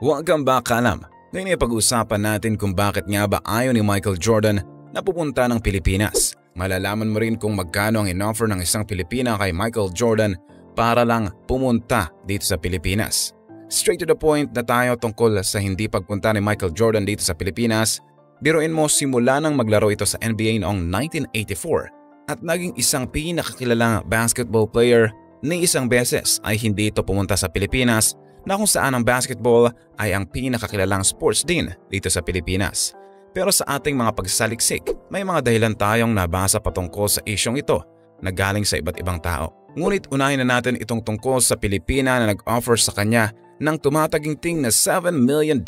Welcome back, Kalam. Ngayon ay pag-uusapan natin kung bakit nga ba ayaw ni Michael Jordan na pupunta ng Pilipinas. Malalaman mo rin kung magkano ang in-offer ng isang Pilipina kay Michael Jordan para lang pumunta dito sa Pilipinas. Straight to the point na tayo tungkol sa hindi pagpunta ni Michael Jordan dito sa Pilipinas. Biruin mo, simula nang maglaro ito sa NBA noong 1984 at naging isang pinakakilalang basketball player ni isang beses ay hindi ito pumunta sa Pilipinas, na kung saan ang basketball ay ang pinakakilalang sports din dito sa Pilipinas. Pero sa ating mga pagsaliksik, may mga dahilan tayong nabasa patungkol sa isyong ito na galing sa iba't ibang tao. Ngunit unahin na natin itong tungkol sa Pilipina na nag-offer sa kanya ng tumataginting na $7 million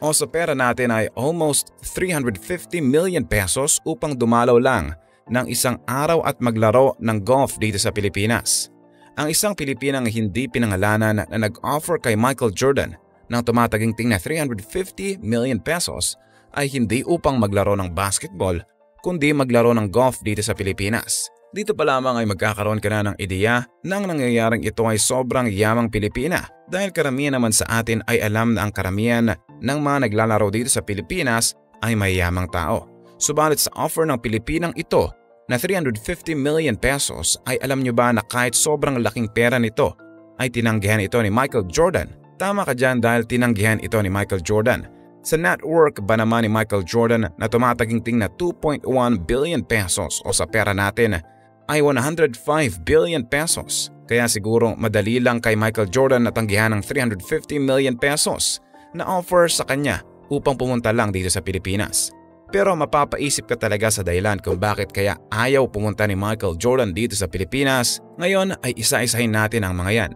o sa pera natin ay almost 350 million pesos upang dumalaw lang ng isang araw at maglaro ng golf dito sa Pilipinas. Ang isang Pilipinang hindi pinangalanan na nag-offer kay Michael Jordan ng tumataginting na 350 million pesos ay hindi upang maglaro ng basketball kundi maglaro ng golf dito sa Pilipinas. Dito pa lamang ay magkakaroon ka na ng ideya nang nangyayaring ito ay sobrang yamang Pilipina dahil karamihan naman sa atin ay alam na ang karamihan ng mga naglalaro dito sa Pilipinas ay mayamang tao. Subalit sa offer ng Pilipinang ito na 350 million pesos ay alam nyo ba na kahit sobrang laking pera nito ay tinanggihan ito ni Michael Jordan? Tama ka dyan dahil tinanggihan ito ni Michael Jordan. Sa network ba naman ni Michael Jordan na tumataginting na 2.1 billion pesos o sa pera natin ay 105 billion pesos. Kaya siguro madali lang kay Michael Jordan na tanggihan ng 350 million pesos na offer sa kanya upang pumunta lang dito sa Pilipinas. Pero mapapaisip ka talaga sa dahilan kung bakit kaya ayaw pumunta ni Michael Jordan dito sa Pilipinas. Ngayon ay isa-isahin natin ang mga yan.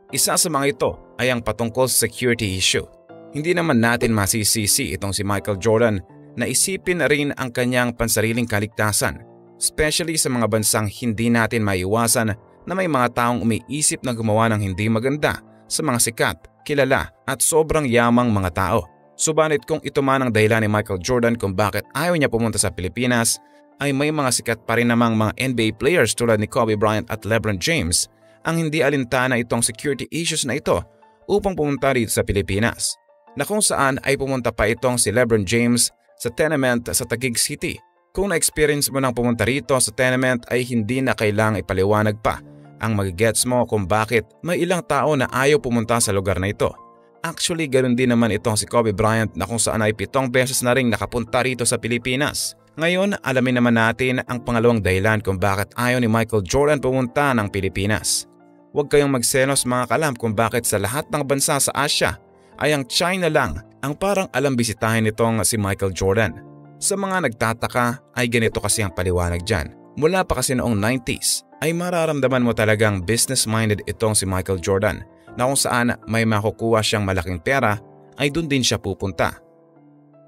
Isa sa mga ito ay ang patungkol sa security issue. Hindi naman natin masisisi itong si Michael Jordan na isipin na rin ang kanyang pansariling kaligtasan, especially sa mga bansang hindi natin maiwasan na may mga taong umiisip na gumawa ng hindi maganda sa mga sikat, kilala at sobrang yamang mga tao. Subalit kung ito man ang dahilan ni Michael Jordan kung bakit ayaw niya pumunta sa Pilipinas, ay may mga sikat pa rin namang mga NBA players tulad ni Kobe Bryant at LeBron James ang hindi alintana itong security issues na ito upang pumunta dito sa Pilipinas. Na kung saan ay pumunta pa itong si LeBron James sa tenement sa Taguig City. Kung na-experience mo nang pumunta rito sa tenement ay hindi na kailangang ipaliwanag pa ang magigets mo kung bakit may ilang tao na ayaw pumunta sa lugar na ito. Actually, ganoon din naman itong si Kobe Bryant na kung saan ay 7 beses na ring nakapunta rito sa Pilipinas. Ngayon, alamin naman natin ang pangalawang dahilan kung bakit ayaw ni Michael Jordan pumunta ng Pilipinas. Huwag kayong magselos mga kalam kung bakit sa lahat ng bansa sa Asia ay ang China lang ang parang alam bisitahin nitong si Michael Jordan. Sa mga nagtataka ay ganito kasi ang paliwanag dyan. Mula pa kasi noong 90s ay mararamdaman mo talagang business-minded itong si Michael Jordan, na kung saan may makukuha siyang malaking pera ay doon din siya pupunta.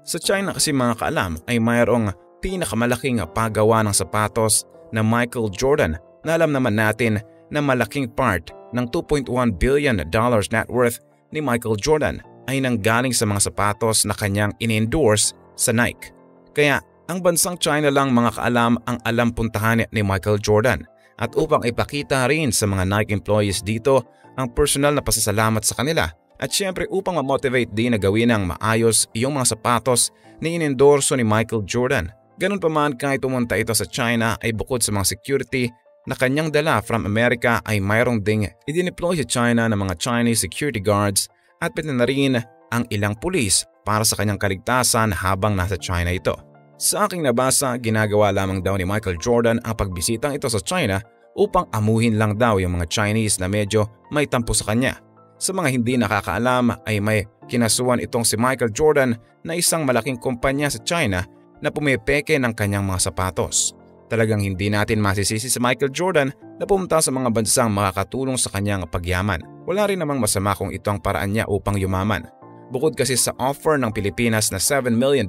Sa China kasi mga kaalam ay mayroong pinakamalaking paggawa ng sapatos na Michael Jordan na alam naman natin na malaking part ng $2.1 billion net worth ni Michael Jordan ay nanggaling sa mga sapatos na kanyang in-endorse sa Nike. Kaya ang bansang China lang mga kaalam ang alam puntahan ni Michael Jordan, at upang ipakita rin sa mga Nike employees dito ang personal na pasasalamat sa kanila at syempre upang ma-motivate din na gawin ng maayos yung mga sapatos na inendorso ni Michael Jordan. Ganun pa man kahit pumunta ito sa China ay bukod sa mga security na kanyang dala from America ay mayroong ding idineploy sa China ng mga Chinese security guards at pati na rin ang ilang pulis para sa kanyang kaligtasan habang nasa China ito. Sa aking nabasa, ginagawa lamang daw ni Michael Jordan ang pagbisitang ito sa China upang amuhin lang daw yung mga Chinese na medyo may tampo sa kanya. Sa mga hindi nakakaalam ay may kinasuhan itong si Michael Jordan na isang malaking kumpanya sa China na pumipeke ng kanyang mga sapatos. Talagang hindi natin masisisi sa Michael Jordan na pumunta sa mga bansang makakatulong sa kanyang pagyaman. Wala rin namang masama kung ito ang paraan niya upang yumaman. Bukod kasi sa offer ng Pilipinas na $7 million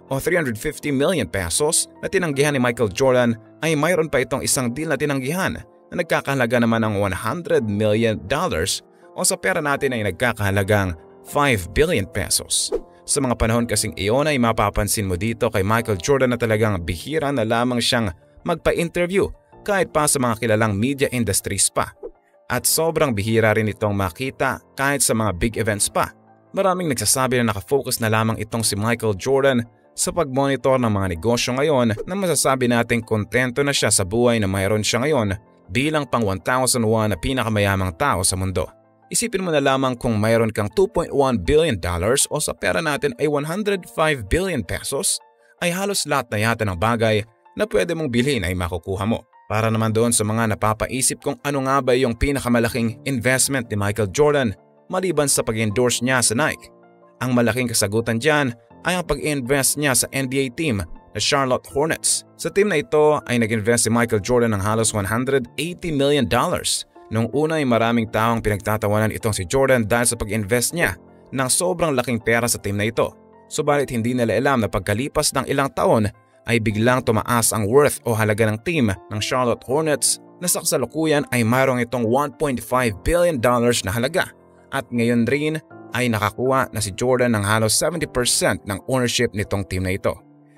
o 350 million pesos na tinanggihan ni Michael Jordan ay mayroon pa itong isang deal na tinanggihan na nagkakahalaga naman ng $100 million o sa pera natin ay nagkakahalagang 5 billion pesos. Sa mga panahon kasing iyon ay mapapansin mo dito kay Michael Jordan na talagang bihira na lamang siyang magpa-interview kahit pa sa mga kilalang media industries pa. At sobrang bihira rin itong makita kahit sa mga big events pa. Maraming nagsasabi na nakafocus na lamang itong si Michael Jordan sa pagmonitor ng mga negosyo ngayon na masasabi nating kontento na siya sa buhay na mayroon siya ngayon bilang pang 1,001 na pinakamayamang tao sa mundo. Isipin mo na lamang kung mayroon kang $2.1 billion o sa pera natin ay 105 billion pesos, ay halos lahat na yata ng bagay na pwede mong bilhin ay makukuha mo. Para naman doon sa mga napapaisip kung ano nga ba yung pinakamalaking investment ni Michael Jordan maliban sa pag-endorse niya sa Nike. Ang malaking kasagutan dyan ay ang pag-invest niya sa NBA team na Charlotte Hornets. Sa team na ito ay nag-invest si Michael Jordan ng halos $180 million. Noong una ay maraming taong pinagtatawanan itong si Jordan dahil sa pag-invest niya ng sobrang laking pera sa team na ito. Subalit hindi nila alam na pagkalipas ng ilang taon ay biglang tumaas ang worth o halaga ng team ng Charlotte Hornets na sa kasalukuyan ay mayroong itong $1.5 billion na halaga. At ngayon rin ay nakakuha na si Jordan ng halos 70% ng ownership nitong team na ito.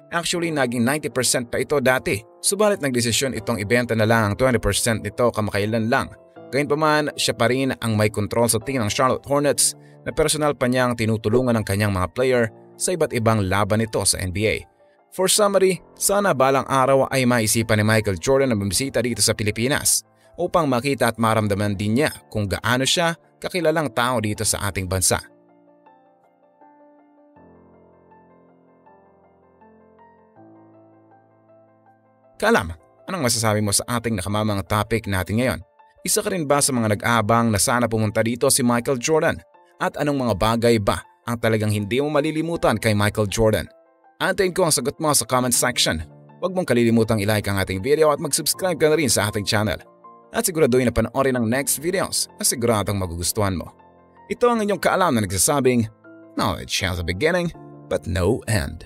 Actually, naging 90% pa ito dati. Subalit nagdesisyon itong ibenta na lang ang 20% nito kamakailan lang. Gayunpaman, siya pa rin ang may control sa team ng Charlotte Hornets na personal pa niyang tinutulungan ng kanyang mga player sa iba't ibang laban nito sa NBA. For summary, sana balang araw ay maisipan ni Michael Jordan na bumisita dito sa Pilipinas upang makita at maramdaman din niya kung gaano siya kakilalang tao dito sa ating bansa. Kaalam, anong masasabi mo sa ating nakamamang topic natin ngayon? Isa ka rin ba sa mga nag-aabang na sana pumunta dito si Michael Jordan? At anong mga bagay ba ang talagang hindi mo malilimutan kay Michael Jordan? Antayin ko ang sagot mo sa comment section. Huwag mong kalilimutang i-like ang ating video at mag-subscribe ka na rin sa ating channel. At siguraduhin na panoorin ang next videos na siguradong magugustuhan mo. Ito ang inyong kaalam na nagsasabing, knowledge has a beginning but no end.